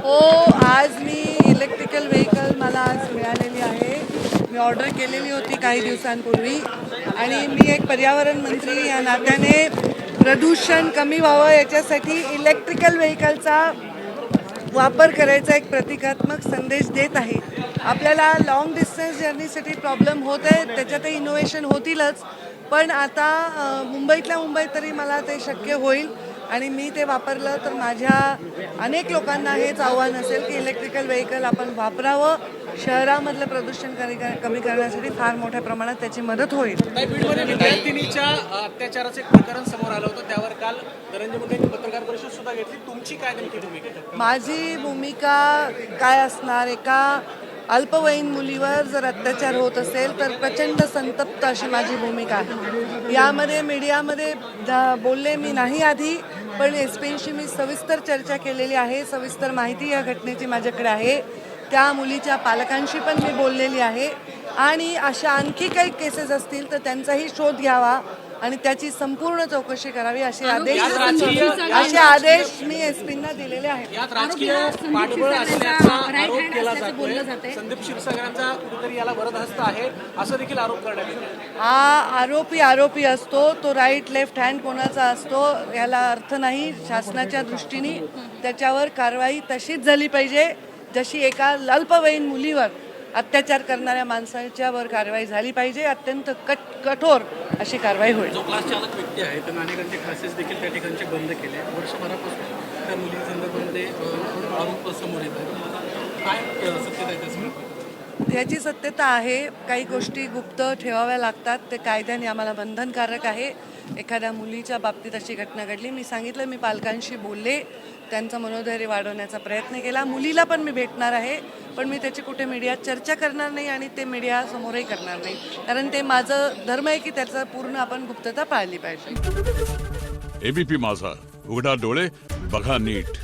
हो, आज मी electrical vehicle मला आज मिळालेली आहे. मी ऑर्डर केलेली होती काही दिवसांपूर्वी आणि मी एक पर्यावरण मंत्री या नात्याने प्रदूषण कमी व्हावं याच्यासाठी इलेक्ट्रिकल व्हेकलचा वापर करायचा एक प्रतिकात्मक संदेश देत आहे. आपल्याला लाँग डिस्टन्स जर्नीसाठी प्रॉब्लेम होत आहे, त्याच्यातही इनोव्हेशन होतीलच, पण आता मुंबईतल्या मुंबईत तरी मला ते शक्य होईल आणि मी ते वापरलं तर माझ्या अनेक लोकांना हेच आव्हान असेल की इलेक्ट्रिकल व्हेकल आपण वापरावं. शहरामधलं प्रदूषण कमी करण्यासाठी फार मोठ्या प्रमाणात त्याची मदत होईल. बीडमध्ये विद्यार्थिनीच्या अत्याचाराचं एक प्रकरण समोर आलं होतं, त्यावर काल धनंजय मुंडे यांनी पत्रकार परिषद सुद्धा घेतली. तुमची काय नेमकी भूमिका आहे? माझी भूमिका काय असणार, एका अल्पवयीन मुलीवर जर अत्याचार होत असेल तर प्रचंड संतप्त अशी माझी भूमिका आहे. यामध्ये मीडियामध्ये बोलले मी नाही आधी, पण एसपीशी मी सविस्तर चर्चा केलेली आहे. सविस्तर माहिती या घटनेची माझ्याकडे आहे. त्या मुलीच्या पालकांशी पण मी बोललेली आहे आणि अशा आणखी काही केसेस असतील तर त्यांचाही शोध घ्यावा आणि त्याची संपूर्ण चौकशी करावी असे आदेश मी एसपींना दिलेले आहेत. यात राजकीय पाठबळ असल्याचा आरोप केला जातोय. संदीप क्षीरसागरांचा कुठेतरी याला वरदहस्त आहे असं देखील आरोप करण्यात येतो. हा आरोपी असतो, तो राईट लेफ्ट हँड कोणाचा असतो याला अर्थ नाही. शासनाच्या दृष्टीने त्याच्यावर कारवाई तशीच झाली पाहिजे जशी एका अल्पवयीन मुलीवर अत्याचार करणाऱ्या माणसाच्यावर कारवाई झाली पाहिजे. अत्यंत कठोर अशी कारवाई होईल. जो क्लास चालक व्यक्ती आहे त्यांना अनेकांचे क्लासेस देखील त्या ठिकाणचे बंद केले. वर्षभरापासून त्या मुलींसंदर्भामध्ये आरोप समोर येत आहेत. काय सत्यता आहे त्यासमोर? याची सत्यता आहे. काही गोष्टी गुप्त ठेवाव्या लागतात, ते कायद्याने आम्हाला बंधनकारक आहे. एखाद्या मुलीच्या बाबतीत अशी घटना घडली, मी सांगितलं, मी पालकांशी बोलले, त्यांचं मनोधैर्य वाढवण्याचा प्रयत्न केला. मुलीला पण मी भेटणार आहे, पण मी त्याची कुठे मीडियात चर्चा करणार नाही आणि ते मीडियासमोरही करणार नाही, कारण ते माझं धर्म आहे की त्याचं पूर्ण आपण गुप्तता पाळली पाहिजे. एबीपी माझा, उघडा डोळे बघा नीट.